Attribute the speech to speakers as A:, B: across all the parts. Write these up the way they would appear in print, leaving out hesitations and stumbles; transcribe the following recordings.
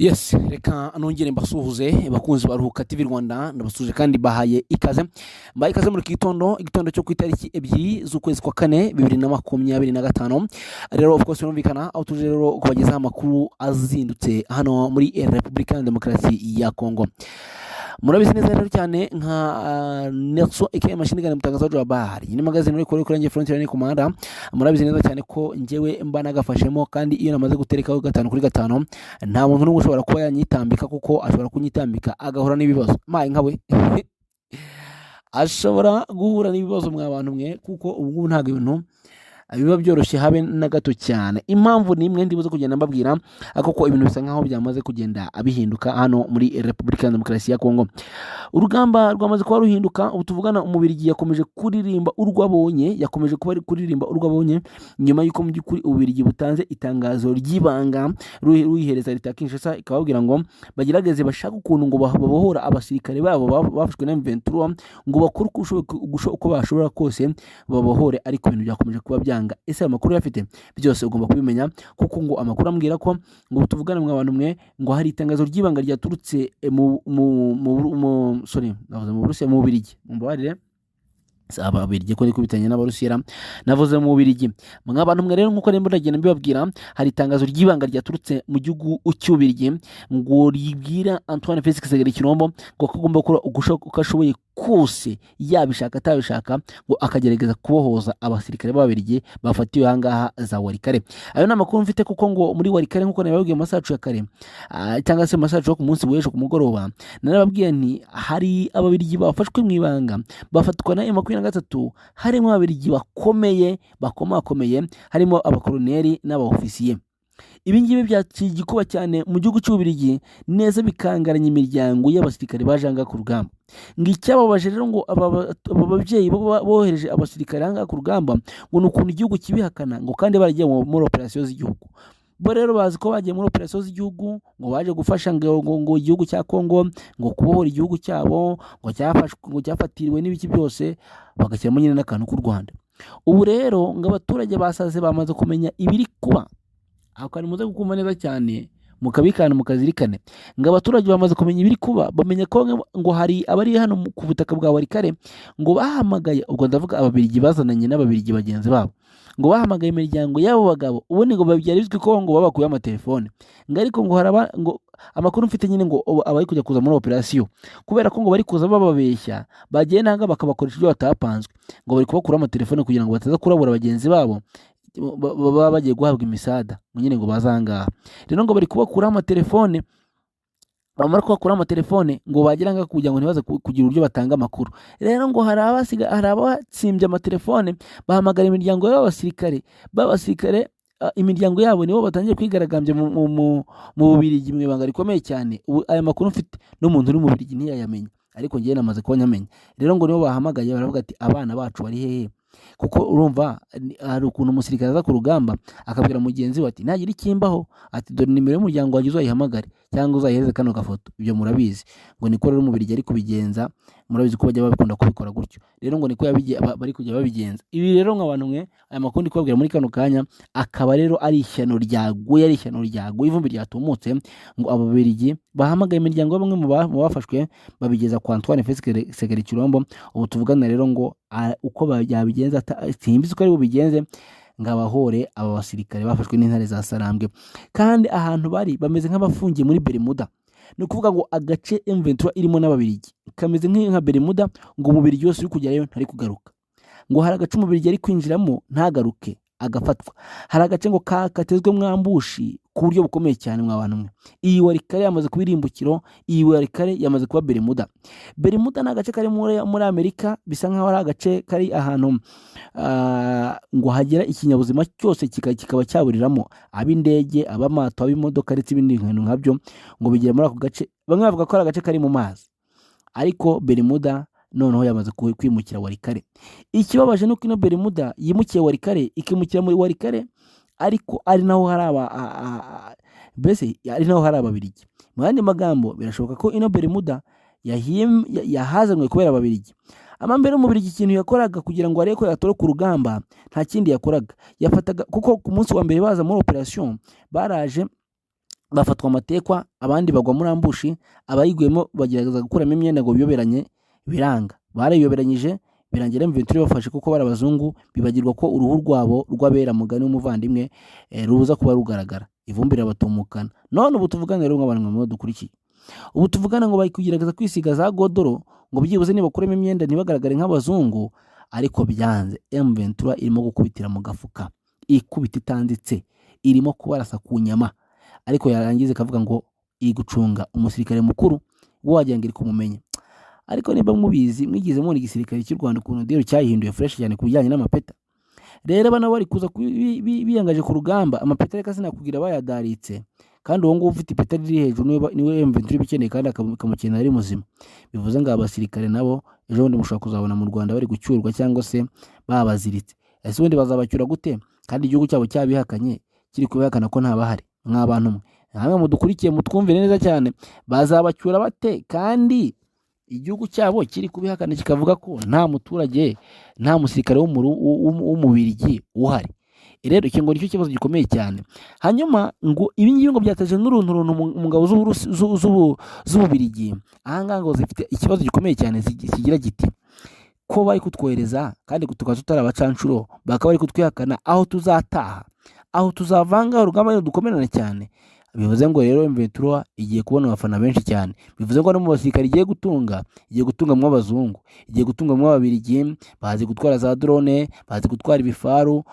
A: Yes, reka nongere mbasuhuze bakunzi baruhuka TV Rwanda, ndabasuje kandi bahaye ikaze. Mbaye ikaze muri igitondo cyo ku itariki 2 z'ukwezi kwa 4 2025. Rero of course birumvikana aho tuje rero kubagezaho amakuru azindutse hano muri Repubulika ya Demokarasi ya Kongo. Murabizi neza rero cyane nka Nelson aka mashini gani mutangazaji wa habari. Ni magazine uri kuri nge Frontier Command. Murabizi neza cyane ko njyewe mba nagafashemo kandi iyo namaze guterekaho 5 kuri 5 nta muntu n'umwe ushobora kuba yanyitambika kuko ashobora kunyitambika agahura n'ibibazo. Maye nkawe ashobora guhura n'ibibazo mwa bantu mwe kuko ubu ntago ibintu biba byoroshye habe na gato cyane. Impamvu ni imwe ndibuze kugenda mbabwira akoko ibintu bisa nkaho byamaze kugenda abihinduka hano muri Repubulika ya Demokarasi ya Kongo. Urugamba rwamaze kuba ruhinduka, ubu tuvugana Umubirigi yakomeje kuririmba urwabonye, yakomeje kuba kuririmba urwabonye nyuma yuko mu by'ukuri Ubirigi butanze itangazo ry'ibanga ruyihereza leta Kinshasa ikababwira ngo bagerageze bashaka ukuntu ngo babohora abasirikare babo bafashwe na M23 ngo bakuru uko bashobora kose babohore, ariko ibintu byakomeje kuba byanga. Ese amakuru yafite byose ugomba kubimenya kuko ngo amakuru ambwira ko ngo tuvugana mwa bantu mwe ngo hari itangazo ry'ibanga ryaturutse mu Burusiya, mu Bubiligi, mumbabarire Ababirigi ko kubitanye n'Abarusiya, navuze mu Bubiligi. Mwabantu mwe rero nkuko nembo ndagenda mbibabwira, hari itangazo ry'ibanga ryaturutse mu gihugu cy'Ububiligi ngo ribwira Antoine Félix Tshisekedi ngo kagomba gukora uko ashoboye kose, yabishaka atabishaka, ngo akagerageza kubohoza abasirikare b'Ababirigi bafatiwe ahangaha za Warikare. Ayo ni amakuru mfite kuko ngo muri Warikare nkuko nababwiye mu masacu ya kare cyangwa se masacu yo ku munsi w'ejo ku mugoroba, narababwiye nti hari Ababirigi bafashwe mu ibanga bafatwa na M23, harimo Ababirigi bakomeye bakomakomeye, harimo abakoloneli n'abaofisiye. Ibi ngibi byaciye igikuba cyane mu gihugu cy'Ububiligi, neza bikangaranya imiryango y'abasirikare bajanga ku rugamba. Ngicyababaje rero ngo aba babyeyi bohereje abasirikare hanga ku rugamba ngo nukuntu igihugu kibihakana ngo kandi baragiye muri operation z'igihugu. Bo rero bazi ko bagiye muri operation z'igihugu ngo baje gufasha ngo igihugu cya Kongo ngo kubohora igihugu cyabo ngo cyafashwe ngo cyafatiriwe n'ibiki byose, bagashyiramo nyine n'akantu k'u Rwanda. Ubu rero ngo abaturage basaze bamaze kumenya ibiri kuba, ako kari muze gukumva neza cyane mukabikana mukazirikane. Ngo abaturage bamaze kumenya ibiri kuba, bamenye ko ngo hari abari hano ku butaka bwa Warikare ngo bahamagaye, ubwo ndavuga Ababirigi bazananye n'Ababirigi bagenzi babo, ngo bahamagaye imiryango y'abo bagabo, ubundi ngo babyari bizwi ko ngo babakuye amatelefone. Ngo ariko ngo haraba ngo amakuru mfite nyine ngo abari kujya kuza muri operation kubera ko ngo bari kuza bababeshya, bagiye nanga bakabakoresha ibyo batapanzwe, ngo bari kubakura amatelefone kugira ngo bataza kurabura bagenzi babo baba bagiye guhabwa imisada nyine ngo bazangaha. Rero ngo bari kubakura amatelefone, bamara kubakura amatelefone ngo bagiranga kugira ngo ntibaze kugira uburyo batanga amakuru. Rero ngo hari abatsimbye amatelefone, bahamagara imiryango y'abasirikare imiryango yabo nibo batangiye kwigaragambya mu Bubiligi mu ibanga rikomeye cyane. Aya makuru mfite n'umuntu uri mu Bubiligi ntiyayamenye, ariko ngiye namaze kuba nyamenya. Rero ngo nibo bahamagaye baravuga ati abana bacu bari hehe, kuko urumva hari ukuntu umusirikare aza ku rugamba akabwira mugenzi we ati nagira ikimbaho, ati dore nimero y'umuryango wagize uzayihamagare cyangwa uzayihereze kano gafoto. Ibyo murabizi ngo niko rero Umubirigi ari kubigenza, murabizi ko bajya babikunda kubikora gutyo. Rero ngo niko bari kujya babigenza. Ibi rero nk'abantu mwe aya makuru ndi kubabwira muri kano kanya akaba rero ari ishyano ryaguye, ivumbi ryatumutse, ngo Ababirigi bahamagaye imiryango bamwe mu bafashwe babigeza kwa Antoine Félix Tshisekedi. Ubu tuvugana rero ngo uko byabigenza simbizi ko ari bubigenze ngo abahore aba basirikare bafashwe n'intare za Sarambwe, kandi ahantu bari bameze nk'abafungiye muri Bermuda. Ni ukuvuga ngo agace M23 irimo n'Ababirigi kameze nka Bermuda, ngo Umubirigi wose uri kujyayo ntari kugaruka. Ngo hari agace Umubirigi ari kwinjiramo ntagaruke agafatwa, hari agace ngo katezwe mwambushi ku buryo bukomeye cyane mwabantu mwe. Iyi Warikare yamaze kuba irimbukiro, iyi Warikare yamaze kuba Bermuda. Bermuda ni agace kari muri Amerika, bisa nkaho ari agace kari ahantu ngo hagera ikinyabuzima cyose kikaba cyaburiramo, ab'indege, ab'amato, ab'imodoka ndetse ibindi bintu nkabyo ngo bigera muri ako gace. Bamwe bavuga ko ari agace kari mu mazi, ariko Bermuda noneho yamaze kwimukira Warikare. Ikibabaje nuko ino Bermuda yimukiye Warikare, ikimukira muri Warikare, ariko ari naho hari Ababirigi. Mu yandi magambo birashoboka ko ino Bermuda yahazanwe kubera Ababirigi. Amambere Umubirigi ikintu yakoraga kugira ngo arebe ko yatoro ku rugamba nta kindi yakoraga, yafataga kuko ku munsi wa mbere baza muri operation baraje bafatwa amatekwa, abandi bagwa muri ambushi, abayiguyemo bagerageza gukuramo imyenda ngo biyoberanye, biranga. Barayiyoberanyije birangira M23 bafashe kuko bari abazungu, bibagirwa ko uruhu rwabo rw'abera mugani w'umuvandimwe ruza kuba rugaragara, ivumbi rirabatumukana. None ubu tuvugana rero nk'abantu mwe dukurikiye, ubu tuvugana ngo bari kugerageza kwisiga za godoro ngo byibuze nibakuremo imyenda ntibagaragare nk'abazungu, ariko byanze. M23 irimo gukubitira mu gafuka, ikubita itanditse, irimo kubarasa ku nyama, ariko yarangiza ikavuga ngo iri gucunga umusirikare mukuru wo wagira ngo iri kumumenya. Ariko niba mubizi mwigize mubona igisirikare cy'u Rwanda ukuntu dero cyahinduye fresh cyane ku bijyanye n'amapeta. Rero bana bari kuza biyangaje ku rugamba, amapeta reka sinakubwira bayadaritse, kandi uwo nguwo ufite ipeta riri hejuru niwe M23 bikeneye kandi akamukenera ari muzima. Bivuze ngo abasirikare nabo ejo bundi mushobora kuzabona mu Rwanda bari gucyurwa cyangwa se babaziritse. Ese ubundi bazabacyura gute kandi igihugu cyabo cyabihakanye, kiri kubihakana ko ntabahari? Nk'abantu mwe hamwe mudukurikiye mutwumvire neza cyane, bazabacyura bate kandi igihugu cyabo kiri kubihakana kikavuga ko nta muturage, nta musirikare w'umubirigi uhari? Rero iki ngo nicyo kibazo gikomeye cyane. Hanyuma ngo ibi ngibi ngo byataje n'uruntu mu ngabo z'ububirigi, ahangaha ngo zifite ikibazo gikomeye cyane kigira giti ko bari kutwohereza kandi tukaba tutari abacancuro, bakaba bari kutwihakana aho tuzataha, aho tuzavanga urugamba dukomerana cyane. Bivuze ngo rero M23 igiye kubona abafana benshi cyane. Bivuze ngo no mu basirikare igiye gutunga mu abazungu, igiye gutunga mu ababirigi, bazi gutwara za drone, bazi gutwara ibifaru,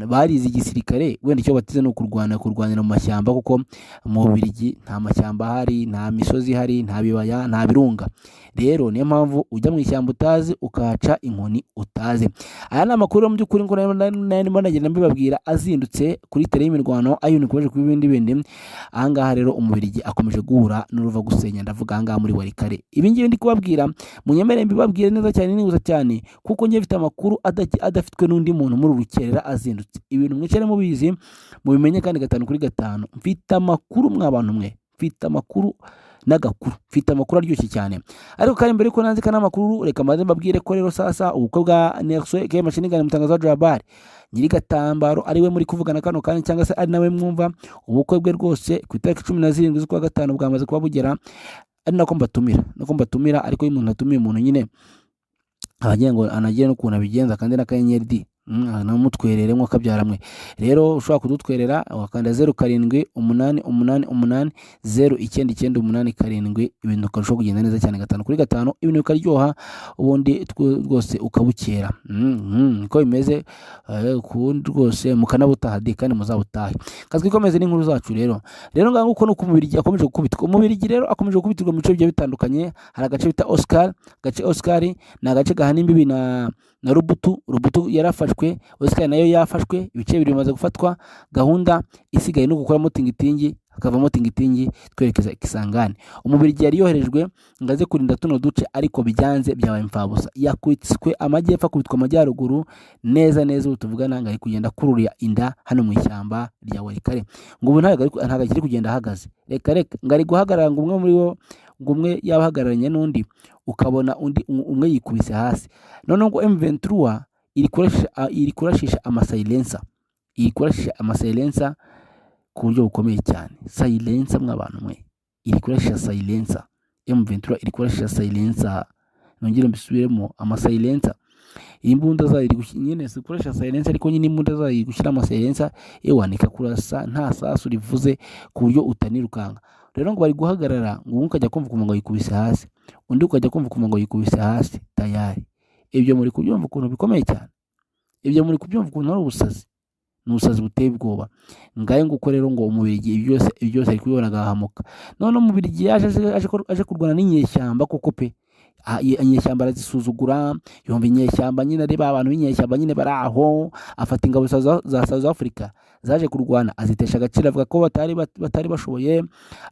A: barize igisirikare. Wenda icyo batize no kurwanira mu mashyamba, kuko mu Bubiligi nta mashyamba ahari, nta misozi ihari, nta bibaya, nta birunga. Rero niyo mpamvu ujya mu ishyamba utazi ukahaca inkoni utazi. Aya ni amakuru mu by'ukuri ngo narimo nagenda mbibabwira azindutse kuri tele y'imirwano ayuni kubaje ku bindi. Ahangaha rero Umubiligi akomeje guhura n'uruva gusenya, ndavuga ahangaha muri Warikare. Ibi ngibi ndi kubabwira munyemere mbibabwire neza cyane, nibuza cyane, kuko ngiye mfite amakuru adafitwe n'undi muntu muri urukerera azindutse. Ibintu mwicare mubizi mubimenye kandi 5 kuri 5. Mfite amakuru mwabantu mwe, mfite amakuru n'agakuru, mfite amakuru aryoshye cyane. Ariko kandi mbere ko nanzika n'amakuru, reka maze mbabwire ko rero sasa ubukwe bwa Nelson K Mashinigani Mutangaza wa Jabari nyiri Gatambaro ariwe muri kuvugana kano kandi cyangwa se ari nawe mwumva, ubukwe bwe rwose ku itariki 17 z'ukwa gatanu bwamaze kuba bugera. Ari nako mbatumira, ariko iyo umuntu atumiye umuntu nyine abagira ngo anagiye no kuntu abigenza kandi n'akanyenyeri D namutwerere mwo kabyaramwe. Rero ushobora kudutwerera wakanda 0788089099 ibintu ukarushaho kugenda neza cyane 5 kuri 5, ibintu bikaryoha ubundi rwose ukabukera. Niko bimeze kundi rwose mukanabutaha kandi muzabutahe. Kazwi komeze n'inkuru zacu rero nganga uko no kumubirigi akomeje gukubitwa. Umubirigi rero akomeje gukubitirwa mu bice bigiye bitandukanye. Hari agace bita Oscar ni agace gahana imbibi na Rubutu yarafashwe, Oscar nayo yafashwe, ibice biri bimaze gufatwa. Gahunda isigaye no gukora motingitingi, hakavamo tingitingi twerekeza Ikisangani. Umubirigi yari yoherejwe ngaze kurinda tuno duce, ariko bijyanze byabaye imfabusa. Yakwitswe amajyepfo, akubitwa amajyaruguru neza utuvugana ngari kugenda kururiya inda hano mu ishyamba rya Warikare. Ngo ubu ntago akiri kugenda ahagaze, reka ngari guhagarara ngo umwe muri bo ngumwe yabahagararanye n'undi, ukabona undi umwe yikubise hasi. None ngo M23 iri kurashisha amasilensa ku buryo bukomeye cyane. Silencer mw'abantu mwe, iri kurashisha silencer. M23 iri kurashisha silencer, nongere mbisubiremo, amasilencer. Imbunda zayo iri nyine kurashisha silencer, ariko nyine imbunda zayo iri gushyira amasilencer ewanika kurasa nta sasu rivuze ku buryo utanirukanga. Rero ngo bari guhagarara ngo ukajya kumva kumva ngo yikubise hasi, undi ukajya kumva kumva ngo yikubise hasi tayari. Ibyo muri kubyumva ukuntu bikomeye cyane, ibyo muri kubyumva ukuntu ari ubusazi, n'ubusazi buteye ubwoba. Ngaye nguko rero ngo Umubirigi byose ari kubibona agahamuka. None Umubirigi aje kurwana n'inyeshyamba koko pe. Inyeshyamba arazisuzugura, yumva inyeshyamba nyine ari abantu b'inyeshyamba nyine bari aho. Afata ingabo za South Africa zaje kurwana, azitesha agaciro, avuga ko batari bashoboye.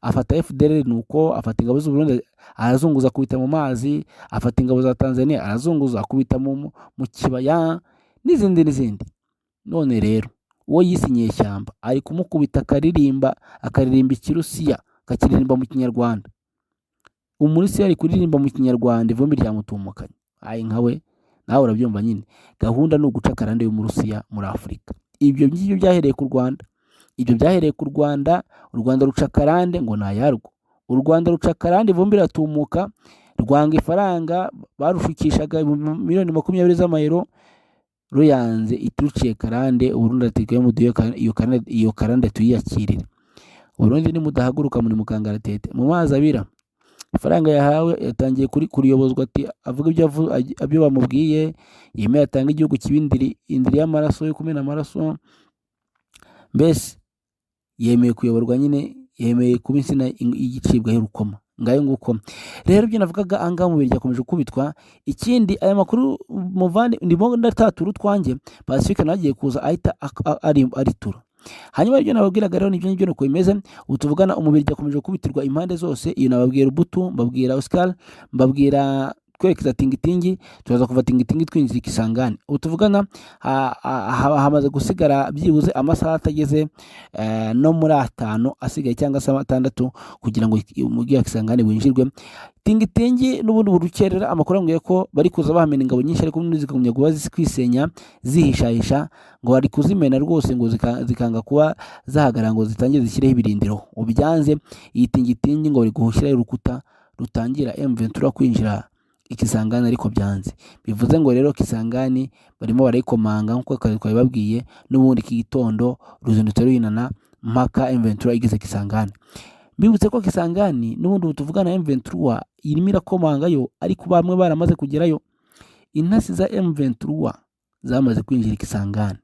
A: Afata FDLR, nuko afata ingabo z'u Burundi arazunguza kubita mu mazi, afata ingabo za Tanzania arazunguza kubita mu kibaya n'izindi. None rero uwo yise inyeshyamba ari kumukubita akaririmba Ikirusiya, akakiririmba mu Kinyarwanda. Umurisi ari kuririmba mu Kinyarwanda, ivumbi ryamutumukanye. Nkawe nawe urabyumva nyine, gahunda ni uguca karande y'Umurusiya muri Afurika. Ibyo ngibyo byahereye ku Rwanda, ibyo byahereye ku Rwanda, u Rwanda ruca akarande ngo ntayarwo, u Rwanda ruca akarande ivumbi riratumuka, rwanga ifaranga barushukishaga miliyoni 20 z'amayero, ruyanze ituruciye karande, Uburundi ati muduhe iyo karande tuyiyakirire, Uburundi nimudahaguruka muri mukangaratete mu mazi abira. Ifaranga yahawe yatangiye kuriyobozwa, ati avuga ibyo bamubwiye, yemeye atanga igihugu kibindiri indiri y'amaraso yo kumena amaraso, mbese yemeye kuyoborwa nyine, yemeye kuba insina y'igicibwa y'urukoma. Ngayo nguko rero ibyo navugaga anga mu birya akomeje kubitwa. Ikindi aya makuru muvandi ndimo ndatatura utwanjye, Pacifique nagiye kuza ahita aritura. Hanyuma ibyo nababwiraga rero nibyo ngibyo nuko bimeze. Utuvugana umubiri akomeje kubitirwa impande zose. Iyo nababwira Ubutu, mbabwira Oscar, mbabwira twerekeza Tingitingi, tuzaza kuva Tingitingi twinjira Kisangani. Utuvugana hamaze gusigara byibuze amasaha atageze no muri 5 asigaye cyangwa se 6 kugira ngo umujyi wa Kisangani winjirwe. Tingitingi n'ubundi burukerera, amakuru ambwiye ko bari kuza bahamena ingabo nyinshi ariko n'undi zikamenya kuba zikwisenya zihishahisha, ngo bari kuzimena rwose ngo zikanga kuba zahagarara ngo zitangiye zishyireho ibirindiro. Ubyanze iyi Tingitingi ngo bari guhushyiraho urukuta rutangira M23 kwinjira Ikisangani, ariko byanze. Bivuze ngo rero Kisangani barimo barayikomanga nkuko twari babwiye, n'ubundi iki gitondo ruzindutse ruhinana mpaka M23 igeze Kisangani. Bibutse ko Kisangani n'ubundi tuvugana M23 irimo irakomangayo, ariko bamwe baramaze kugerayo. Intasi za M23 zamaze kwinjira Kisangani,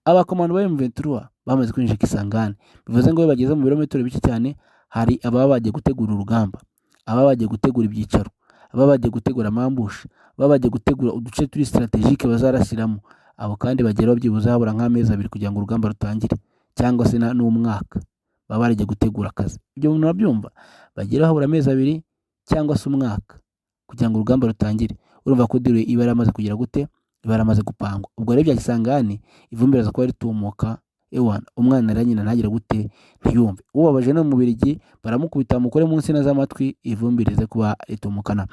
A: abakomando ba M23 bamaze kwinjira Kisangani. Bivuze ngo bageze mu birometero bike cyane. Hari ababa bagiye gutegura urugamba, ababa bagiye gutegura ibyicaro, ababa bagiye gutegura amambushi, ababa bagiye gutegura uduce turi strategique bazarasiramo. Abo kandi bagera byibuze habura nk'amezi 2 kugira ngo urugamba rutangire, cyangwa se n'umwaka. Baba bagiye gutegura akazi. Ibyo umuntu arabyumva, bagera habura amezi 2 cyangwa se umwaka kugira ngo urugamba rutangire. Urumva ko dire ibara amaze kugira gute, ibara amaze gupangwa. Ubwo rero bya Kisangani ivumbira za ko ritumuka, ewana umwana aranyina ntagira gute ntiyumve. Ubabaje no mu Birigi baramukubita mukore munsi na z'amatwi, ivumbirize kuba ritumukana.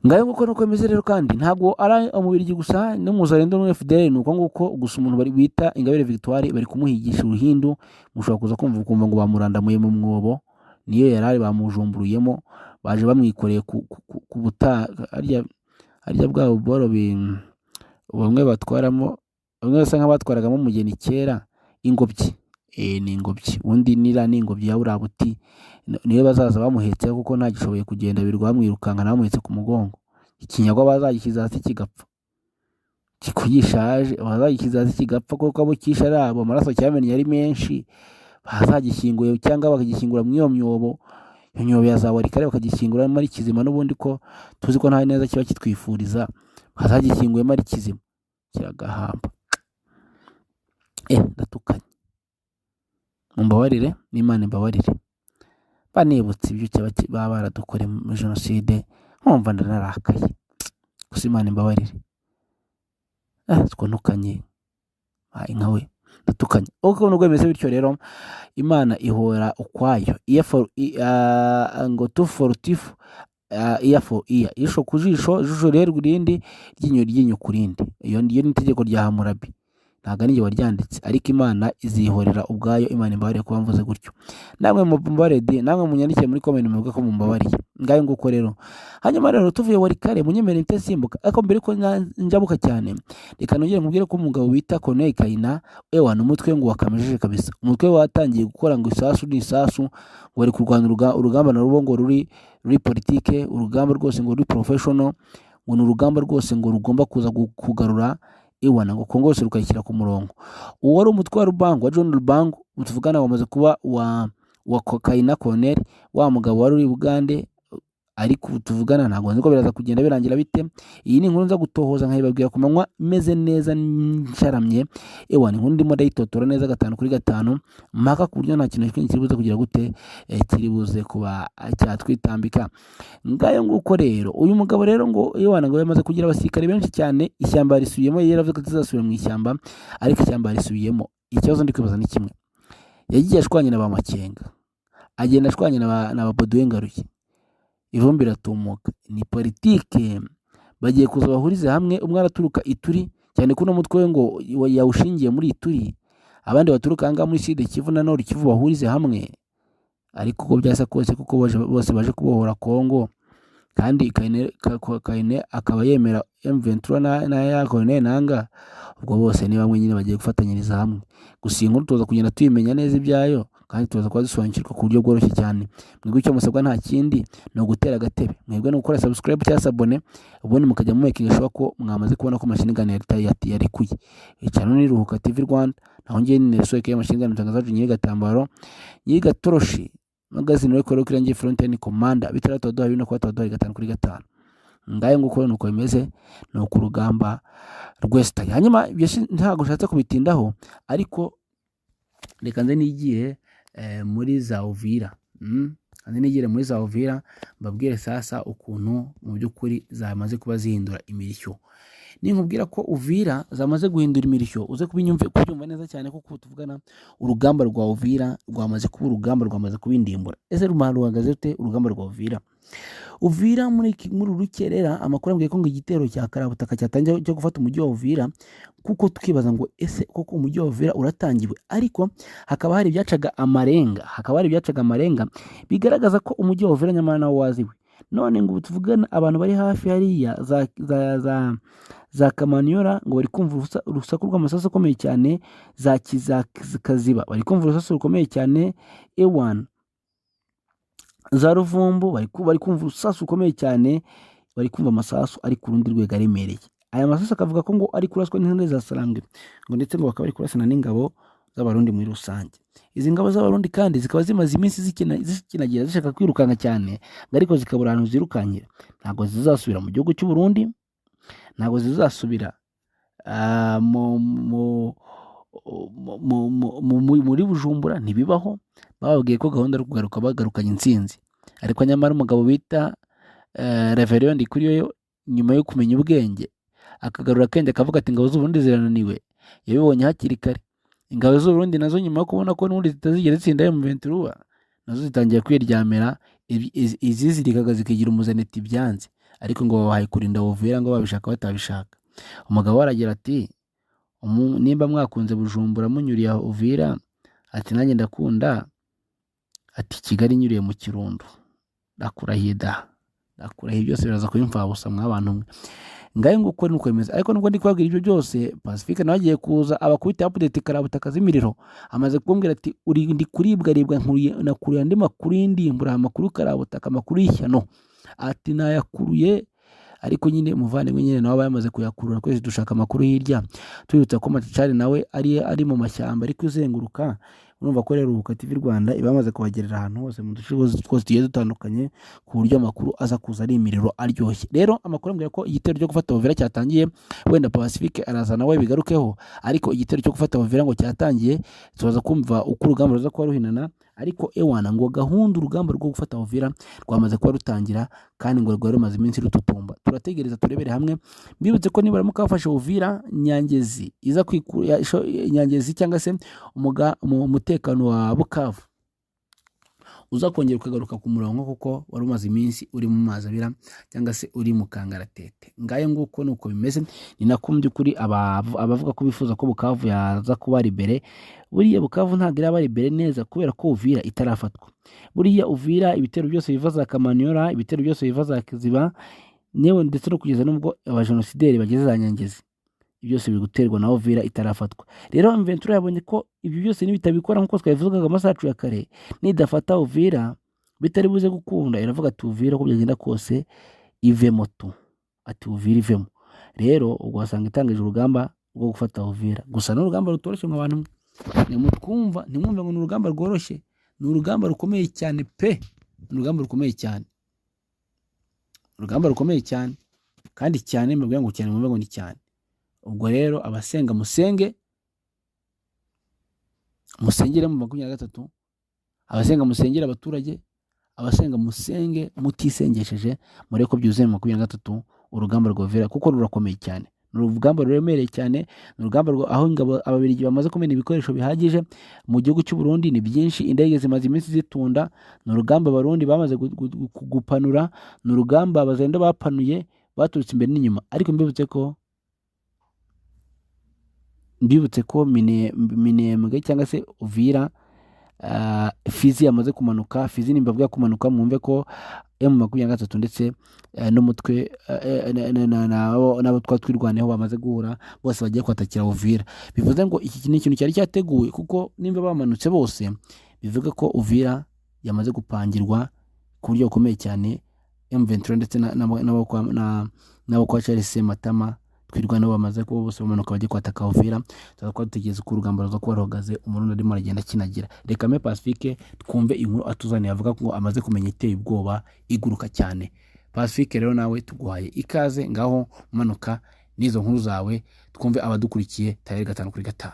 A: Ngayo nguko nuko bimeze rero, kandi ntabwo ari mu Birigi gusa, no mu Zarendo no FDL nuko nguko gusa. Umuntu bari bita Ingabire Victoire bari kumuhigisha uruhindu, mushobora kuza kumva ngo bamurandamuye mu mwobo, niyo yarari bamujumburuyemo, baje bamwikoreye ku buta arya bwabo boro bamwe batwaramo, bamwe basa nk'abatwaragamo umugeni kera, ingobyi. Ni ingobyi, undi n'ingobyi ya Burabuti niyo bazaza bamuhetse, kuko nta gishoboye kugenda birwa bamwirukanka namuhetse ku mugongo. Ikinyagwa bazagikiza hasi kigapfa, kikugishaje bazagikiza hasi kigapfa, kuko abo kisharabo amaraso cyamenye ari menshi. Bazagishyinguye cyangwa bakagishyingura mu iyo myobo, iyo myobo yazawari kare bakagishyingura muri kizima, n'ubundi ko tuzi ko nta neza kiba kitwifuriza. Bazagishyinguye muri kizima kiragahamba. Ndatukanye, mumbabarire n'Imana imbabarire, banibutse ibyo baba baradukore mu jenoside, nkumva ndanarakaye. Gusa Imana imbabarire, twanukanye nkawe ndatukanye. Uko nubwo bimeze bityo rero, Imana ihora ukwayo. Ngo tuforutifu for iya isho kujisho jisho rero urindi ryinyo kurindi. Iyo ni itegeko rya Hammurabi, ntago ari njye waryanditse, ariko Imana izihorera ubwayo. Imana imbabarire kuba mvuze gutyo. Namwe mumbabarire, namwe munyandikiye muri comment muvuga ko mumbabariye. Ngayo nguko rero. Hanyuma rero tuvuye wari kare munyemere nte simbuka, ariko mbere ko njabuka cyane, reka nongere nkubwire ko umugabo bita Corneille Kayina ewana umutwe ngo wakamejeje kabisa. Umutwe watangiye gukora ngo isasu n'isasu, ngo bari kurwana urugamba na rubo ngo ruri politique, urugamba rwose ngo ruri professional, ngo ni urugamba rwose ngo rugomba kuza kugarura iwana ngo Kongo yose rukayishyira ku murongo. Uwo wari umutwe wa Rubango wa John Rubango, utuvugana wamaze kuba wa Kayina Corneille, wa mugabo wari uri Bugande, ariko tuvugana ntabwo nzi ko biraza kugenda birangira bite. Iyi ni inkuru nza gutohoza nkayibabwira ku manywa meze neza nsharamye, ewana inkuru ndimo ndayitotora neza 5/5 mpaka ku buryo nta kintu kiribuze kugira gute kiribuze kuba cyatwitambika. Ngayo nguko rero, uyu mugabo rero ngo ewana ngo yamaze kugira abasirikare benshi cyane. Ishyamba risubiyemo, yaravuze ko tuzasubira mu ishyamba, ariko ishyamba risubiyemo. Ikibazo ndi kwibaza ni kimwe, yagiye ashwanye na ba Makenga, agenda ashwanye na ba Baudouin Ngaruye, ivumbi ratumuka. Ni politike bagiye kuza bahurize hamwe. Umwe araturuka Ituri, cyane ko no mutwe ngo yawushingiye muri Ituri, abandi baturuka aha ngaha muri Sud Kivu na Nord Kivu bahurize hamwe, ariko uko byasa kose kuko bose baje kubohora Kongo, kandi Kaine akaba yemera M23 na ya Colonel Nanga, ubwo bose ni bamwe nyine bagiye gufatanyiriza hamwe. Gusa iyi nkuru tuza kugenda tuyimenya neza ibyayo, kandi tuza kuba dusobanukirwa ku buryo bworoshye cyane. Mwebwe icyo musabwa nta kindi ni ugutera agatebe, mwebwe no gukora subscribe cyangwa sabone, ubundi mukajya mumekinga ko mwamaze kubona ko Machine Gun yarekuye. Icyano ni Ruhuka TV Rwanda, naho ngiye ni Nesoke Machine Gun mtangazaji nyiri gatambaro nyiri gatoroshi magazine reko rero kirangiye Frontline Commander bitandatu waduha bino kwa waduha 5/5. Ngaye nguko nuko bimeze, no ku rugamba rwesta. Hanyuma ntago nshatse kubitindaho, ariko reka nze nigiye muri za Uvira. Nze nigire muri za Uvira mbabwire sasa ukuntu mu byukuri zamaze kuba zihindura imirishyo. Ninkubwira ko Uvira zamaze guhindura imirishyo, uze kubyumva neza cyane kuko tuvugana urugamba rwa Uvira rwamaze kuba urugamba rwamaze kubindimbura. Ese rumaro ruhagaze rute urugamba rwa Uvira? Uvira muri rukerera amakuru ambwiye ko ngo igitero cya karabutaka cyatangiye cyo gufata umujyi wa Uvira, kuko tukibaza ngo ese koko umujyi wa Uvira uratangiwe, ariko hakaba hari ibyacaga amarenga, bigaragaza ko umujyi wa Uvira nyamara nawo waziwe. None ngo tuvugana abantu bari hafi hariya za Kamanyola ngo bari kumva urusaku rw'amasasu akomeye cyane, za Kaziba bari kumva urusasu rukomeye cyane, E1 za Ruvumbu bari kumva urusasu rukomeye cyane, bari kumva amasasu ari ku rundi rwego aremereye. Aya masasu akavuga ko ngo ari kuraswa n'intare za Sarambwe, ngo ndetse ngo bakaba bari kurasana n'ingabo z'abarundi muri rusange. Izi ngabo z'abarundi kandi zikaba zimaze iminsi zikinagira zishaka kwirukanka cyane, ariko zikabura ahantu zirukankira. Ntago zizasubira mu gihugu cy'u Burundi, ntago zizasubira muri Bujumbura, ntibibaho. Bababwiye ko gahunda yo kugaruka bagarukanye intsinzi, ariko nyamara umugabo bita Reverend Ndikuriyo nyuma yo kumenya ubwenge akagarura akenge akavuga ati ingabo z'u Burundi zirananiwe, yabibonye hakiri kare. Ingabo z'u Burundi nazo nyuma yo kubona ko n'ubundi zitazigera zitsinda M23 nazo zitangiye kwiryamira, izizirikaga zikigira umuzaneti byanze, ariko ngo babahaye kurinda Uvira ngo babishaka batabishaka. Umugabo aragira ati nimba mwakunze Bujumbura munyuriye Uvira, ati nanjye ndakunda, ati Kigali nyuriye mu Kirundo, ndakurahiye byose biraza kuyumva busa mw'abantu mwe. Ngaye nguko nuko bimeze, ariko nubwo ndi kubabwira ibyo byose, Pacifique nawe agiye kuza abakubita update karabutaka z'imiriro, amaze kumbwira ati ndi kuribwa nakuriye andi makuru y'indimbura, amakuru karabutaka, amakuru y'ishyano, ati nayakuruye. Ariko nyine umuvandimwe nyine nawe yamaze kuyakurura, twese dushaka amakuru hirya, twibutsa ko Machicari nawe ari mu mashyamba ari kuzenguruka. Urumva ko rero Ruhuka TV Rwanda ibamaze kubagerera ahantu hose mu duce twose tugiye dutandukanye, ku buryo amakuru aza kuza ari imiriro aryoshye. Rero amakuru ambwira ko igitero cyo gufata Uvira cyatangiye, wenda Pacifique araza nawe bigarukeho, ariko igitero cyo gufata Uvira ngo cyatangiye, tubaza kumva uko urugamba ruza kuba ruhinana. Ariko ewana ngo gahunda urugamba rwo gufata Uvira rwamaze kuba rutangira, kandi ngo rwari rumaze iminsi rututumba. Turategereza turebere hamwe. Mbibutse ko niba mukafashe Uvira, Nyangezi iza kwikura Nyangezi cyangwa se umutekano wa Bukavu uzakongera ukagaruka ku murongo, kuko wari umaze iminsi uri mu mazi abira cyangwa se uri mu kangaratete. Ngaye nguko nuko bimeze. Ni nakumbye kuri abavuga ko bifuza ko Bukavu yaza kuba ari imbere. Buriya Bukavu ntabwo iraba ari imbere neza, kubera ko Uvira itarafatwa. Buriya Uvira ibitero byose biva za Kamanyola, ibitero byose biva za Kiziba, newe ndetse no kugeza nubwo abajenosideri bageze za Nyangezi, byose biri guterwa na Uvira itarafatwa. Rero M23 yabonye ko ibyo byose nibitabikora nkuko twabivugaga amasacu ya kare, nidafata Uvira bitari buze gukunda, iravuga ati Uvira ko byagenda kose ivemo tu, ati Uvira ivemo. Rero ubwo wasanga itangije urugamba rwo gufata Uvira. Gusa n'urugamba rutoroshye nk'abantu nimutwumva, ntimwumve ngo n'urugamba rworoshye, n'urugamba rukomeye cyane pe, n'urugamba rukomeye cyane, urugamba rukomeye cyane, kandi cyane mbabwira ngo cyane mwumve ngo ni cyane. Ubwo rero abasenga musengere mu 23, abasenga musengere abaturage, abasenga musenge mutisengesheje, mureko byuzuye mu 23 urugamba rwa Uvira, kuko rurakomeye cyane, n'urugamba ruremereye cyane, n'urugamba aho ingabo ababirigi bamaze kumena ibikoresho bihagije mu gihugu cy'u Burundi, ni byinshi, indege zimaze iminsi zitunda, n'urugamba abarundi bamaze gupanura, n'urugamba abazenda bapanuye baturutse imbere n'inyuma. Ariko mbibutse ko mbibutse ko Minembwe cyangwa se Uvira, Fizi yamaze kumanuka. Fizi nimbabwira kumanuka mwumve ko M23 ndetse n'umutwe n'abo twirwaneho bamaze guhura bose bagiye kwatakira Uvira. Bivuze ngo iki ni ikintu cyari cyateguwe, kuko nimba bamanutse bose bivuga ko Uvira yamaze gupangirwa ku buryo bukomeye cyane. M23 ndetse n'abo kwa Charles Matama twirwaneho bamaze ko bose bamanuka bagiye kwataka Uvira. Tuzakora dutegereza ko urugamba ruza kuba ruhagaze, umurundi arimo aragenda kinagira. Reka me Pacifique twumve inkuru atuzaniye avuga ko amaze kumenya iteye ubwoba iguruka cyane. Pacifique rero nawe tuguhaye ikaze ngaho manuka n'izo nkuru zawe twumve abadukurikiye tayari 5/5.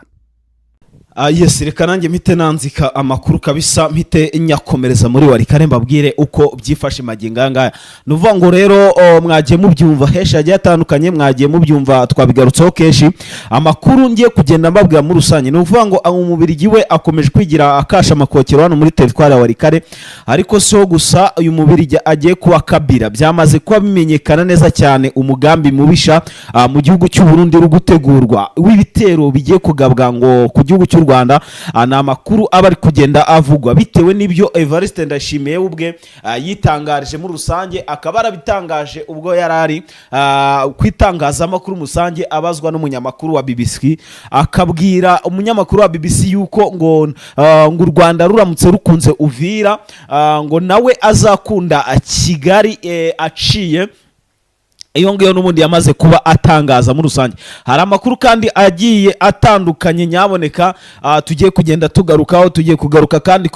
B: Yes, reka nanjye mpite nanzika amakuru kabisa, mpite nyakomereza muri Warikare mbabwire uko byifashe maginga ngaya. Nuvuga ngo rero mwagiye mubyumva hesha yagiye atandukanye, mwagiye mubyumva twabigarutseho keshi. Amakuru ngiye kugenda mbabwira muri rusange nuvuga ngo umubiri giwe akomeje kwigira akasha amakokero hano muri territoire ya Warikare, ariko so gusa uyu mubiri agiye kuba Kabira. Byamaze kuba bimenyekana neza cyane umugambi mubisha mu gihugu cy'u Burundi rugutegurwa w'ibitero bigiye kugabwa ngo ku gihugu cy'u Rwanda. Na makuru abari kugenda avugwa bitewe n'ibyo Evariste Ndashimiye ubwe yitangarije muri rusange, akaba arabitangaje ubwo yarari kwitangaza amakuru musange abazwa n'umunyamakuru wa BBC, akabwira umunyamakuru wa BBC yuko ngo u Rwanda ruramutse rukunze Uvira ngo nawe azakunda Kigali aciye. Iyo ngiyo n'ubundi yamaze kuba atangaza muri rusange. Hari amakuru kandi agiye atandukanye nyaboneka tugiye kugenda tugarukaho, tugiye kugaruka kandi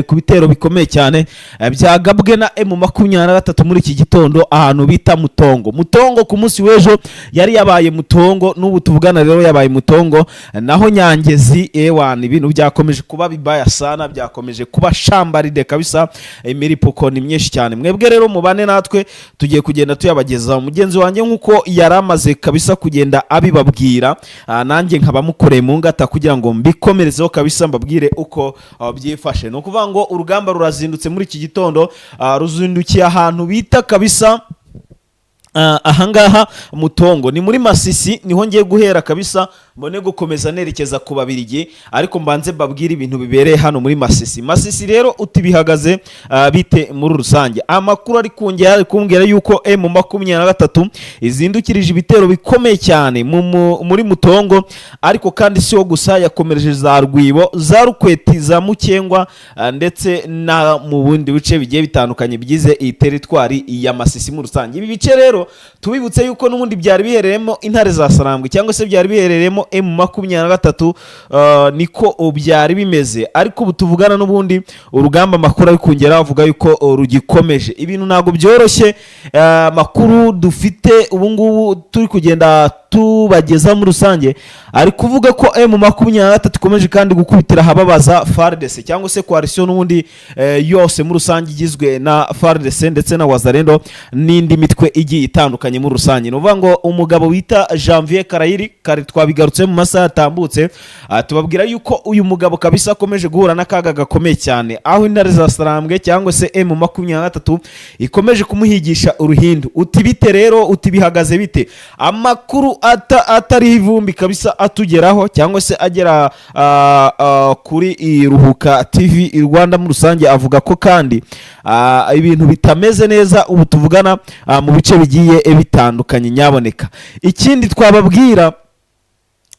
B: ku bitero bikomeye cyane byagabwe na M23 muri iki gitondo ahantu bita Mutongo ku munsi w'ejo yari yabaye Mutongo, n'ubu tuvugana rero yabaye Mutongo. Naho Nyangezi ibintu byakomeje kuba bibaya sana, byakomeje kuba shambaride kabisa, imiripuko ni myinshi cyane. Mwebwe rero mubane natwe tugiye kugenda tuyabageza mugenzi wanjye nkuko yaramaze kabisa kugenda abibabwira, nanjye nkaba mukoreye mu ngata kugira ngo mbikomerezeho kabisa mbabwire uko byifashe. No kuvuga ngo urugamba rurazindutse muri iki gitondo, ruzindukiye ahantu bita kabisa ahangaha Mutongo ni muri Masisi, niho ngiye guhera kabisa mbone gukomeza nerekeza ku Babirigi, ariko mbanze babwira ibintu bibereye hano muri Masisi rero utibihagaze bite muri rusange. Amakuru ari kumbwira yuko M23 izindukirije ibitero bikomeye cyane muri Mutongo, ariko kandi siho gusa yakomereje za Rwibo, za Rukweti, za Mukengwa ndetse na mu bundi bice bigiye bitandukanye bigize iyi territoire ya Masisi muri rusange. Ibi bice rero tubibutse yuko n'ubundi byari bihereremo intare za Sarambwe cyangwa se byari bihereremo M23, niko byari bimeze. Ariko ubu tuvugana n'ubundi urugamba makuru ari kongera avuga yuko rugikomeje. Ibintu ntago byoroshye, makuru dufite ubu ngubu turi kugenda tubageza muri rusange ari kuvuga ko M23 ikomeje kandi gukubitira hababaza FARDC cyangwa se coalition n'ubundi yose muri rusange igizwe na FARDC ndetse na Wazalendo n'indi mitwe igiye itandukanye muri rusange. Nuvuga ngo umugabo bita Janvier Karayiri kare twabigarutse mu masaha atambutse, tubabwira yuko uyu mugabo kabisa akomeje guhura n'akaga gakomeye cyane, aho intare za Sarambwe cyangwa se M23 ikomeje kumuhigisha uruhindu. Utibite rero utibihagaze bite? Amakuru atari ivumbi kabisa atugeraho cyangwa se agera kuri Iruhuka TV Rwanda muri rusange, avuga ko kandi ibintu bitameze neza ubu tuvugana mu bice bigiye bitandukanye nyaboneka. Ikindi twababwira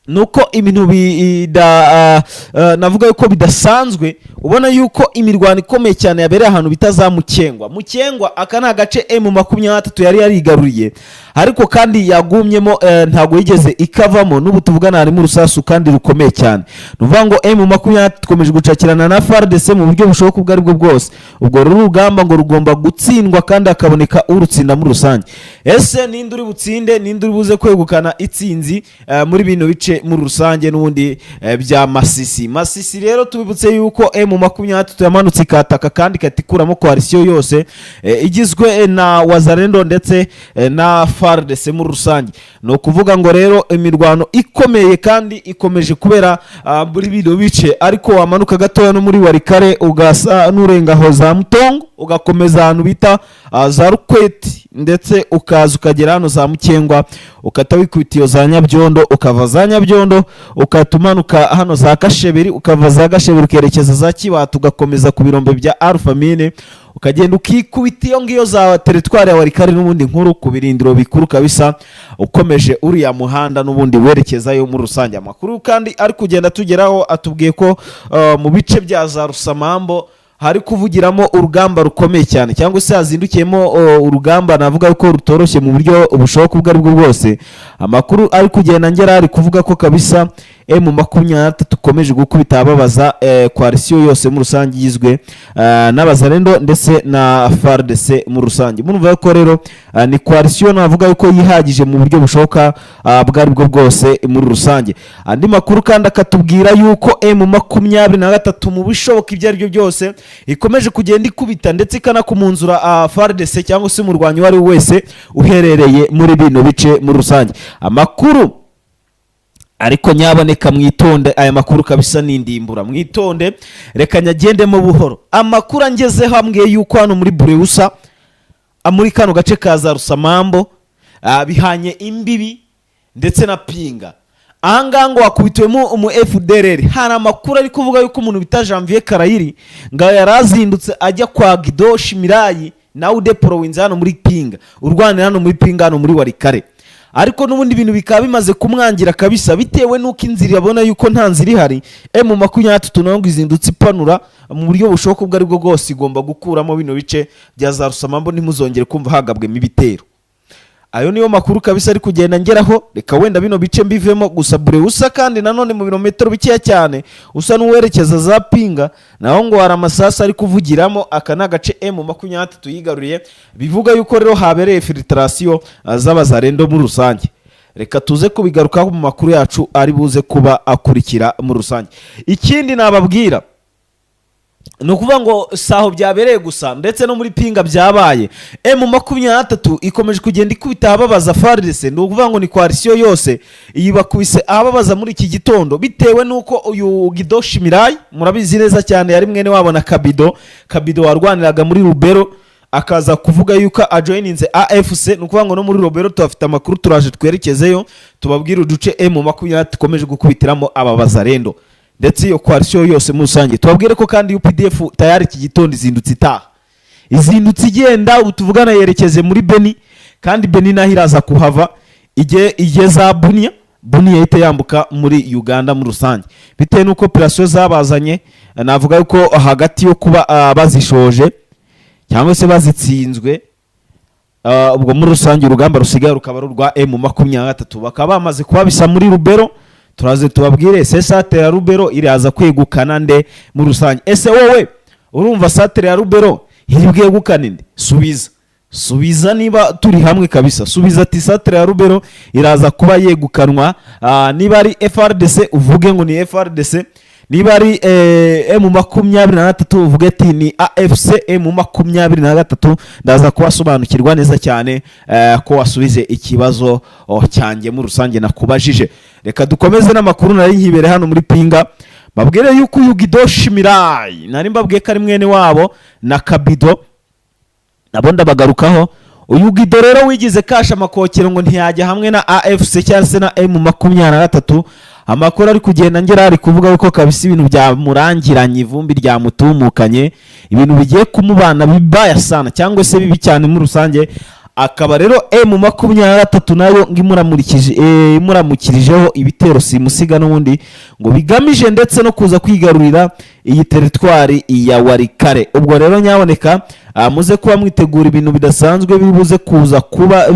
B: nuko ibintu navuga yuko bidasanzwe, ubona yuko imirwano ikomeye cyane yabereye ahantu bitazamukengwa. Mukengwa aka ni agace M23 yari yarigaruriye, ariko kandi yagumyemo ntago yigeze ikavamo, n'ubu tuvugana harimo urusasu kandi rukomeye cyane. Nuvuga ngo M23 ikomeje gucakirana na FARDC mu buryo bushoboka ubwo aribwo bwose. Ubwo rugamba ngo rugomba gutsindwa kandi akaboneka urutsinda muri rusange. Ese ninde uri butsinde, ninde uri buze kwegukana itsinzi muri bino bice muri rusange n'ubundi bya Masisi rero tubibutse yuko M23 yamanutse ikataka kandi katikuramo coalition yose igizwe na Wazalendo ndetse na FARDC muri rusange. No kuvuga ngo rero imirwano ikomeye kandi ikomeje kubera muri bino bice, ariko wamanuka gatoya no muri Warikare ugasa n'urengaho za Mutongo ugakomeza ahantu bita za Rukweti ndetse ukaza ukagera hano za Mukengwa ukata wikubita iyo za Nyabyondo ukava za Nyabyondo ukatumanuka hano za Kasheberi ukava za Kasheberi ukerekeza za Kibatu ugakomeza ku birombe bya Alpha Mine ukagenda ukikubita iyo ngiyo za teritwari ya Warikare n'ubundi nkuru ku birindiro bikuru kabisa ukomeje uriya muhanda n'ubundi werekezayo muri rusange. Amakuru kandi ari kugenda tugeraho atubwiye ko mu bice bya za Rusamambo hari kuvugiramo urugamba rukomeye cyane cyangwa se hazindukiyemo urugamba navuga ko rutoroshye mu buryo ubushoboka ubwo ari bwo bwose. Amakuru ari kugenda ngera ari kuvuga ko kabisa M23 tukomeje gukubita ababaza coalition yose mu rusange yizwe n'abazarendo ndetse na FARDC mu rusange. Murumva ko rero ni coalition navuga ko yihagije mu buryo bushoboka bwari bwo bwose muri rusange. Andi makuru kandi akatubwira yuko M23 mu bishoboka ibyo ari byo byose ikomeje kugenda ikubita ndetse ikanakumunzura FARDC cyangwa se umurwanyi wari wese uherereye muri bino bice muri rusange. Amakuru ariko nyaboneka mwitonde, aya makuru kabisa n'indimbura mwitonde, reka nyagende mu buhoro. Amakuru angeze hamwe yuko hano muri Bureusa muri kano gace kaza Rusamambo bihanye imbibi ndetse na Pinga ahangango wakubitwemo umu FDLR. Hari amakuru ari kuvuga yuko umuntu bita Janvier Karayiri ngo yarazindutse ajya kwa Guido Shimirayi nawe deporo winza hano muri Pinga urwanira hano muri Pinga hano muri Warikare, ariko n'ubundi bintu bikaba bimaze kumwangira kabisa bitewe nuko inzira yabona yuko nta nzira ihari. M23 nayo izindutse ipanura mu buryo bushoboka ubwo ari bwo bwose igomba gukuramo bino bice bya za Rusamambo ntimuzongere kumva hagabwemo ibitero. Ayo niyo makuru kabisa ari kugenda ngeraho, reka wenda bino bice mbivemo. Gusa Bureusa kandi nanone mu birometero bikeya cyane usa n'uwerekeza za Pinga naho ngo hari amasasa ari kuvugiramo akana gace M23 yigaruriye, bivuga yuko rero habereye filtration z'abazarendo muri rusange. Reka tuze kubigarukaho mu makuru yacu ari buze kuba akurikira muri rusange. Ikindi nababwira nukuvuga ngo saho byabereye gusa ndetse no muri Pinga byabaye. M23 ikomeje kugenda ikubita ababaza FARDC, nukuvuga ngo ni coalition yose yibakubise ababaza muri iki gitondo bitewe nuko uyu Guido Shimirayi murabizi neza cyane yari mwene wabona Kabido warwaniraga muri Rubero akaza kuvuga yuko ajoininze AFC. Nukuvuga ngo no muri Rubero tubafite amakuru turaje twerekezeyo tubabwira uduce M23 ikomeje gukubitiramo ababaza rendo ndetse iyo coalition yose mu rusange. Tubabwire ko kandi UPDF tayari iki gitondo izindutse itaha, izindutse igenda utuvugana yerekeze muri Beni, kandi Beni naho iraza kuhava igeza Bunia ite yambuka muri Uganda mu rusange bitewe nuko operation zabazanye. Navuga yuko hagati yo kuba bazishoje cyangwa se bazitsinzwe ubwo muri rusange urugamba rusigaye rukaba rwa M23 bakaba bamaze kubabisa muri Rubero. Turaze tubabwire ese satere ya Rubero iraza kwegukana nde mu rusange. Ese wowe urumva satere ya Rubero hiribwiye gukana nde? Subiza niba turi hamwe kabisa. Subiza ati satere ya Rubero iraza kuba yegukanwa niba ari FRDC uvuge ngo ni FRDC, niba ari M23 uvuge ati ni AFC M23. Ndaza kubasobanukirwa neza cyane ko wasubize ikibazo cyanjye mu rusange nakubajije. Reka dukomeze n'amakuru nari nkibere hano muri Pinga. Babwire yuko uyu Guido Shimirayi nari mbabwiye ko ari mwene wabo na Kabido nabo ndabagarukaho. Uyu Guido rero wigize kasha amakokero ngo ntiyajya hamwe na AFC cyangwa se na M23. Amakuru ari kugenda ngera ari kuvuga yuko kabisa ibintu byamurangiranye, ivumbi ryamutumukanye, ibintu bigiye kumubana bibaya sana cyangwa se bibi cyane muri rusange. Akaba rero M23 nayo imuramukirijeho ibitero simusiga n'ubundi ngo bigamije ndetse no kuza kwigarurira iyi teritwari ya Warikare. Ubwo rero nyaboneka muze kuba mwitegura ibintu bidasanzwe bibuze kuza kuba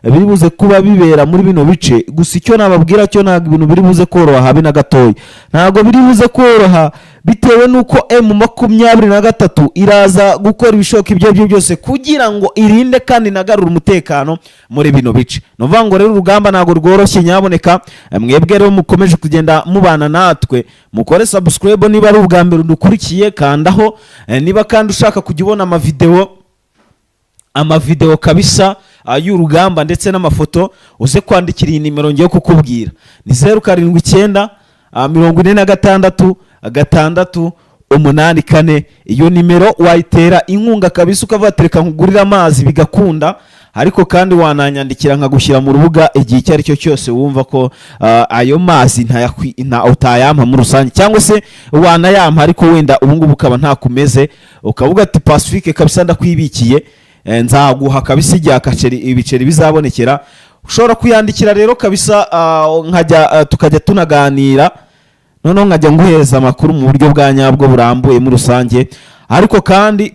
B: biribuze kuba bibera muri bino bice. Gusa icyo nababwira cyo ntabwo ibintu biribuze koroha habe na gatoya, ntabwo biribuze koroha bitewe nuko M23 iraza gukora ibishoboka ibyo byose kugira ngo irinde kandi nagarura umutekano muri bino bice. Novuga ngo rero urugamba ntabwo rworoshye nyaboneka. Mwebwe rero mukomeje kugenda mubana natwe, mukore subscribe niba ari ubwa mbere dukurikiye, kandaho niba kandi ushaka kujya ubona amavideo kabisa y'urugamba ndetse n'amafoto uze kwandikira iyi nimero ngiye kukubwira ni 0796 46 6 8 iyo nimero wayitera inkunga kabisa ukavuga ati reka nkugurire amazi bigakunda, ariko kandi wananyandikira nkagushyira mu rubuga igihe icyo ari cyo cyose wumva ko ayo mazi utayampa muri rusange, cyangwa se wanayampa ariko wenda ubu ngubu ukaba ntakumeze, ukavuga ati Pacifique kabisa ndakwibikiye, nzaguha kabisa igihe ibiceri bizabonekera. Ushobora kuyandikira rero kabisa, tukajya tunaganira, noneho nkajya nguhereza amakuru mu buryo bwa nyabwo burambuye muri rusange, ariko kandi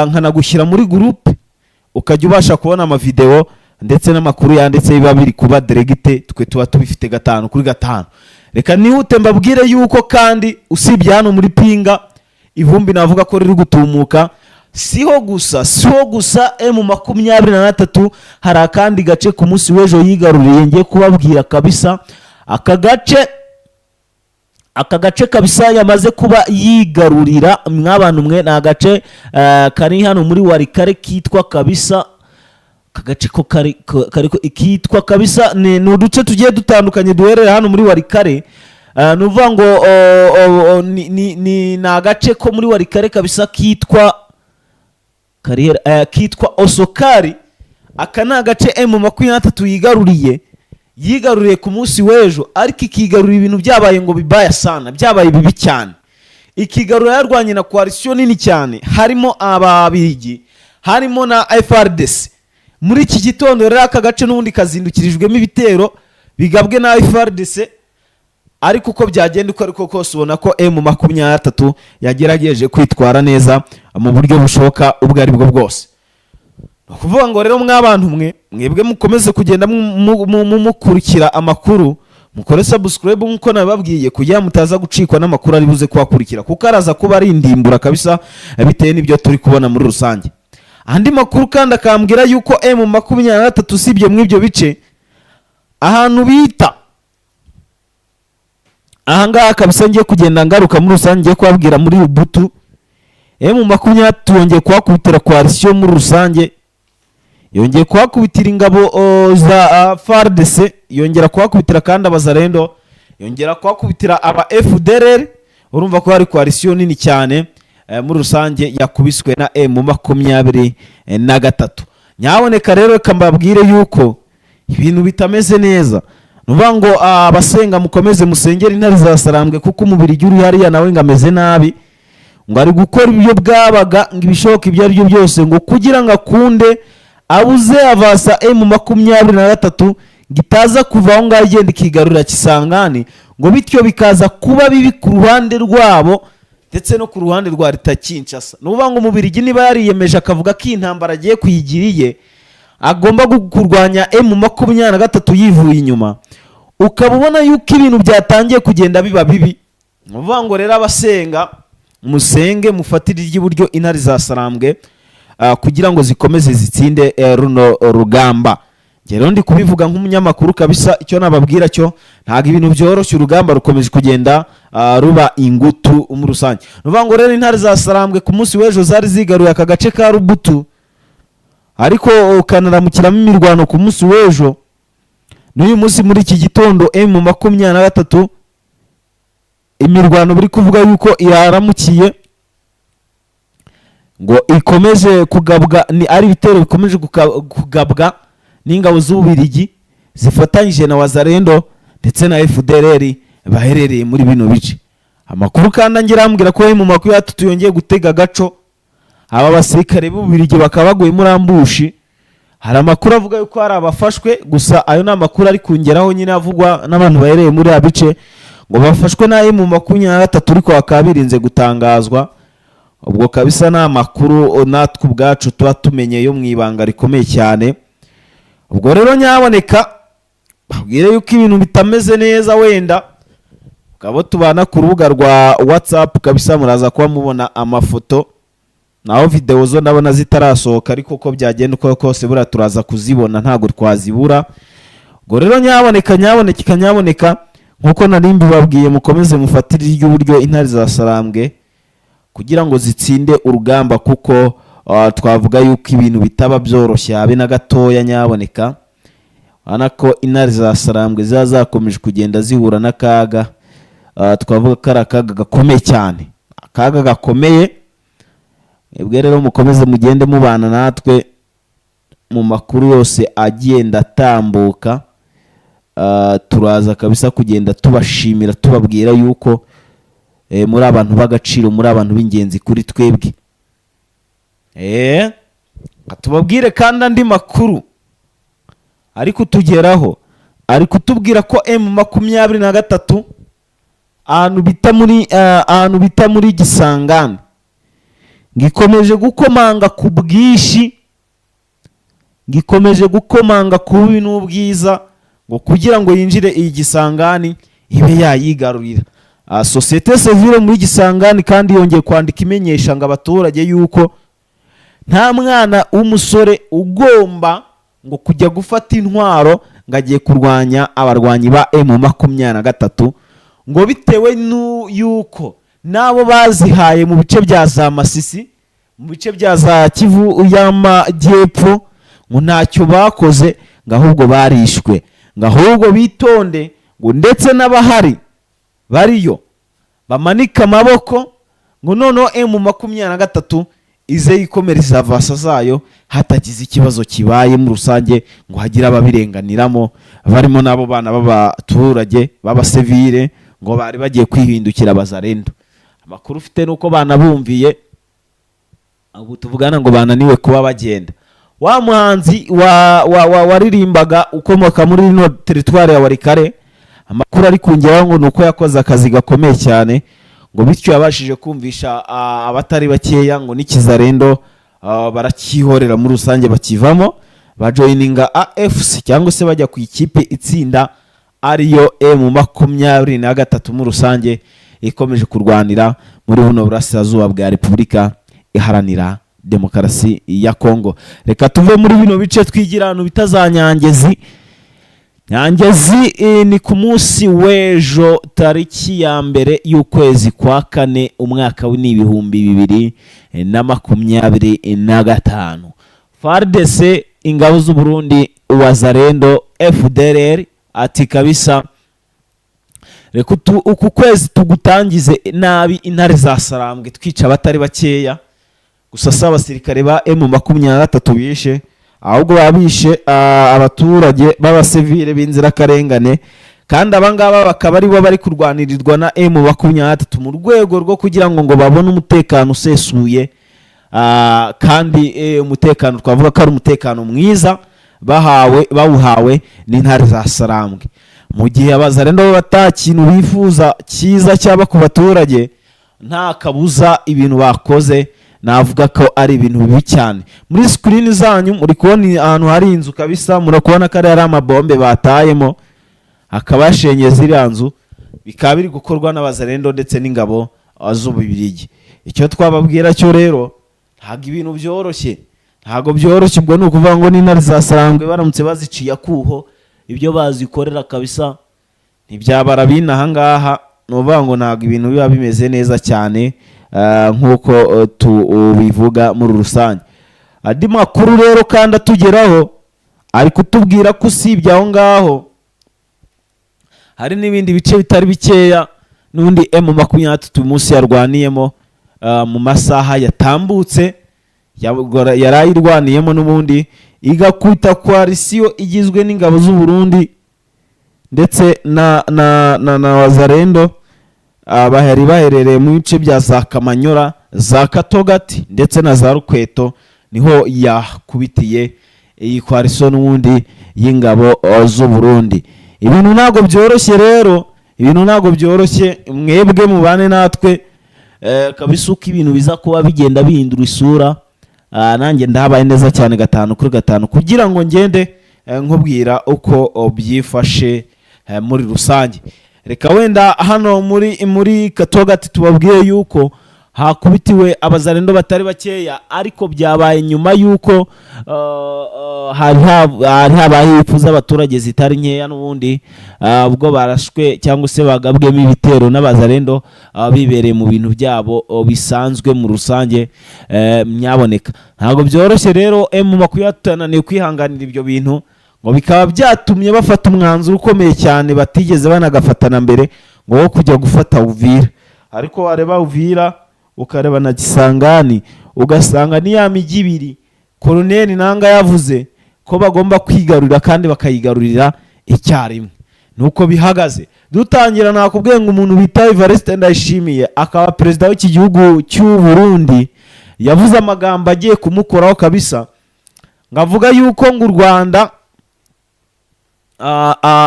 B: nkanagushyira muri groupe ukajya ubasha kubona amavideo ndetse n'amakuru yanditse biba biri kuba diregite, twe tuba tubifite 5/5. Reka nihute mbabwire yuko kandi usibye hano muri Pinga ivumbi navuga ko riri gutumuka, siho gusa M23 hari akandi gace ku munsi w'ejo yigaruriye, ngiye kubabwira kabisa. Aka gace kabisa yamaze kuba yigarurira mw'abantu mwe, na gace kari hano muri Warikare kitwa kabisa, kagace ko kari kitwa kabisa, ni uduce tugiye dutandukanye duherera hano muri Warikare. Nuvuga ngo ni agace ko muri Warikare kabisa kitwa Osokari. Aka ni agace M23 yigaruriye ku munsi w'ejo, ariko ikigarurira ibintu byabaye ngo bibaya sana, byabaye bibi cyane. Ikigarurira yarwanye na coalition nini cyane, harimo ababirigi, harimo na FRDC. Muri iki gitondo rero aka gace n'ubundi kazindukirijwemo ibitero bigabwe na FRDC, ariko uko byagenda uko ariko kose ubona ko M23 yagerageje kwitwara neza mu buryo bushoboka ubwo ari bwo bwose. Kuvuga ngo rero mw'abantu mwebwe mukomeze kugenda mukurikira amakuru, mukore subscribe nkuko nababwiye kugira mutaza gucikwa n'amakuru ari buze kubakurikira, kuko araza kuba ari indimbura kabisa bitewe n'ibyo turi kubona muri rusange. Andi makuru kandi akambwira yuko M23 sibye mw'ibyo bice ahantu bita ahangaha kabisa, ngiye kugenda ngaruka muri rusange, ngiye kubabwira muri Ubutu M23 yongeye kuhakubitira coalition muri rusange, yongeye kuhakubitira ingabo za FARDC, yongera kuhakubitira kandi abazarendo, yongera kuhakubitira aba FDLR. Urumva ko hari coalition nini cyane muri rusange yakubiswe na M23. Nyaboneka rero kambabwire yuko ibintu bitameze neza. Nuvuga ngo abasenga mukomeze musengera intare za Sarambwe, kuko umubiri uri hariya nawe ngameze nabi, ngo ari gukora ibyo bwabaga ngo ibishoboka ibyo ari byo byose ngo kugira ngo akunde abuze avasa M23 gitaza kuva aho ngaho igenda ikigarurira Kisangani, ngo bityo bikaza kuba bibi ku ruhande rwabo ndetse no ku ruhande rwa Leta Kinshasa. Nuvuga ngo umubirigi niba yariyemeje akavuga ko intambara agiye kuyigiriye agomba kurwanya M23 yivuye inyuma, ukaba ubona yuko ibintu byatangiye kugenda biba bibi. Nuvuga ngo rero abasenga musenge mufatire iry'iburyo intare za Sarambwe kugira ngo zikomeze zitsinde runo rugamba. Rero ndi kubivuga nk'umunyamakuru kabisa, icyo nababwira cyo ntago ibintu byoroshye, urugamba rukomeje kugenda ruba ingutu mu rusange. Nuvuga ngo rero intare za Sarambwe ku munsi w'ejo zari zigaruye aka gace ka Rubutu, ariko kanaramukiramo imirwano ku munsi w'ejo. N'uyu munsi muri iki gitondo M23 imirwano biri kuvuga yuko iraramukiye, ngo ikomeje kugabwa, ni ari bitero bikomeje kugabwa n'ingabo z'Ububirigi zifatanyije na Wazarendo ndetse na FDLR baherereye muri bino bice. Amakuru kandi angirambwira ko M23 yongeye gutega gaco, aba basirikare b'Ububirigi bakabaguye muri ambushi. Hari amakuru avuga yuko hari abafashwe, gusa ayo na makuru ari kungeraho nyine avugwa n'abantu bahereye muri abice, ngo bafashwe na M23 ariko akabirinze gutangazwa. Ubwo kabisa na makuru natwe ubwacu tuba tumenye yo mwibanga rikomeye cyane. Ubwo rero nyaboneka babwire yuko ibintu bitameze neza, wenda ukaba tubana ku rubuga rwa WhatsApp kabisa, muraza kuba mubona amafoto naho video zo ndabona zitarasohoka, ariko ko byagenda uko kose bura turaza kuzibona, ntago twazibura. Ubwo rero nyaboneka nkuko narimbi babwiye mukomeze mufatire iry'uburyo intare za Sarambwe kugira ngo zitsinde urugamba, kuko twavuga yuko ibintu bitaba byoroshye habe na gatoya. Nyaboneka anako intare za Sarambwe zakomeje kugenda zihura n'akaga, twavuga ko ari akaga gakomeye cyane, akaga gakomeye. Ebwe rero mukomeze mugende mubana natwe mu makuru yose agenda atambuka. Turaza kabisa kugenda tubashimira tubabwira yuko muri abantu b'agaciro, muri abantu b'ingenzi kuri twebwe. Tubabwire kandi andi makuru ariko tugeraho, ari kutubwira ko M23 ahantu bita muri Gisangani gikomeje gukomanga ku bwishi, gikomeje gukomanga ku bubi n'ubwiza ngo kugira ngo yinjire iyi Gisangani ibe yayigarurira. Societe civile muri Gisangani kandi yongeye kwandika imenyesha ngo abaturage yuko nta mwana w'umusore ugomba ngo kujya gufata intwaro ngo agiye kurwanya abarwanyi ba M23 ngo bitewe yuko nabo bazihaye mu bice bya za Masisi, mu bice bya za Kivu y'Amajyepfo ngo ntacyo bakoze, ngo ahubwo barishwe, ngo ahubwo bitonde, ngo ndetse n'abahari bariyo bamanika amaboko, ngo noneho M23 ize yikomereza vasa zayo hatagize ikibazo kibaye mu rusange, ngo hagira ababirenganiramo barimo nabo bana b'abaturage b'abasivile ngo bari bagiye kwihindukira abazarendo. Amakuru ufite nuko bana bumviye ubu tuvugana ngo bananiwe kuba bagenda. Wa muhanzi waririmbaga ukomoka muri no territoire ya Warikare, amakuru ari kungeraho ngo nuko yakoze akazi gakomeye cyane, ngo bityo yabashije kumvisha abatari bakeya ngo n'ikizarendo barakihorera muri rusange bakivamo bajoininga AFC cyangwa se bajya ku ikipe itsinda ariyo M23 muri rusange ikomeje kurwanira muri buno burasirazuba bwa Repubulika Iharanira Demokarasi ya Kongo. Reka tuve muri bino bice twigira ahantu bitazanyangezi. Nyangezi ni ku munsi w'ejo tariki ya mbere y'ukwezi kwa kane umwaka w'2025 FARDC ingabo z'u Burundi Wazalendo FDLR ati kabisa reka uku kwezi tugutangize nabi intare za Sarambwe twica abatari bakeya, gusa saba abasirikare ba M23 bishe, ahubwo babishe abaturage b'abasivile b'inzira karengane, kandi abangaba bakaba ari bo bari kurwanirirwa na M23 mu rwego rwo kugira ngo babone umutekano usesuye, kandi umutekano twavuga ko ari umutekano mwiza bawuhawe n'intare za Sarambwe. Mu gihe abazarendo batakintu bifuza cyiza cyaba ku baturage, nta kabuza ibintu bakoze navuga ko ari ibintu bibi cyane. Muri screen zanyu muri kubona ahantu hari inzu kabisa, murakubona ko ari amabombe batayemo akabashenyeza iriya nzu, bikaba biri gukorwa n'abazarendo ndetse n'ingabo z'Ububirigi. Icyo twababwira cyo rero ntago ibintu byoroshye, ntago byoroshye, ubwo ni ukuvuga ngo n'intare za Sarambwe baramutse baziciye akuho ibyo bazikorera kabisa ntibyabara binaha ngaha, nuvuga ngo ntago ibintu biba bimeze neza cyane nkuko tubivuga muri rusange. Adi makuru rero kandi atugeraho ari kutubwira ko usibye aho ngaho hari n'ibindi bice bitari bikeya n'undi M23 munsi yarwaniyemo mu masaha yatambutse, yarayirwaniyemo n'ubundi igakwita koalisiyo igizwe n'ingabo z'u Burundi ndetse na Wazalendo, bahari baherereye mu bice bya za Kamanyora, za Katogati ndetse na za Rukweto, niho yakubitiye iyi koalisiyo n'ubundi y'ingabo z'u Burundi. Ibintu ntago byoroshye rero, ibintu ntago byoroshye, mwebwe mubane natwe kabisa uko ibintu biza kuba bigenda bihindura isura. Nanjye ndabaye neza cyane 5 kuri 5 kugira ngo ngende nkubwira uko byifashe muri rusange. Reka wenda hano muri Katogati tubabwiye yuko hakubitiwe abazarendo batari bakeya, ariko byabaye nyuma yuko hari habaye ifuza abaturage zitari nkeya n'ubundi ubwo barashwe cyangwa se bagabwemo ibitero n'abazarendo bibereye mu bintu byabo bisanzwe mu rusange. Myaboneka ntago byoroshye rero M23 kwihanganira ibyo bintu, ngo bikaba byatumye bafata umwanzuro ukomeye cyane batigeze banagafatana mbere ngo wo kujya gufata Uvira. Ariko wareba Uvira ukareba na Gisangani, ugasanga ni ya migi ibiri Koloneli Nanga yavuze ko bagomba kwigarurira kandi bakayigarurira icyarimwe. Nuko bihagaze. Dutangira nakubwiye ngo umuntu bita Evariste Ndayishimiye akaba perezida w'iki gihugu cy'u Burundi yavuze amagambo agiye kumukoraho kabisa, ngavuga yuko ngo u Rwanda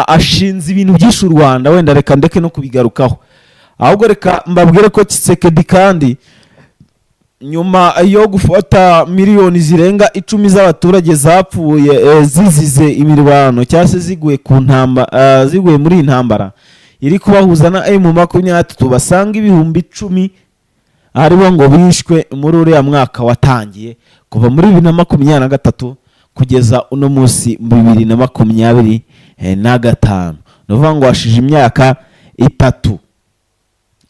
B: ashinze ibintu byinshi u Rwanda, wenda reka ndeke no kubigarukaho, ahubwo reka mbabwire ko Tshisekedi kandi nyuma yo gufata miliyoni zirenga 10 z'abaturage zapfuye zizize imirwano cyangwa se ziguye muri intambara iri kubahuza na M23, basanga ibihumbi 10 aribo ngo bishwe muri uriya mwaka watangiye kuva muri 2023 kugeza uno munsi 2025. Nuvuga ngo washije imyaka 3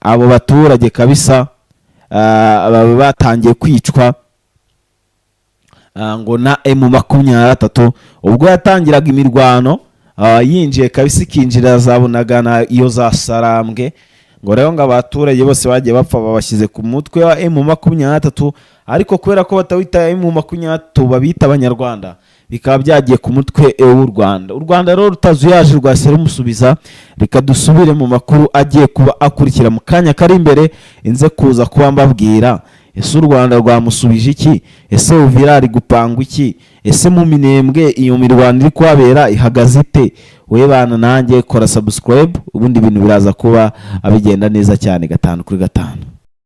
B: abo baturage kabisa batangiye kwicwa ngo na M23 ubwo yatangiraga imirwano yinjiye kabisa ikinjira zabunagana iyo za Sarambwe, ngo rero ngo abaturage bose bagiye bapfa babashyize ku mutwe wa M23, ariko kubera ko batawita M23 babita abanyarwanda bikaba byagiye ku mutwe w'u Rwanda. U Rwanda rero rutazuyaje rwase rumusubiza. Reka dusubire mu makuru agiye kuba akurikira mu kanya kari imbere, inze kuza kuba mbabwira ese u Rwanda rwamusubije iki, ese Uvira ari gupangwa iki, ese mu Minembwe iyo mirwano iri kwabera ihagaze ite. Webana nanjye kora subscribe, ubundi ibintu biraza kuba abigenda neza cyane 5 kuri 5.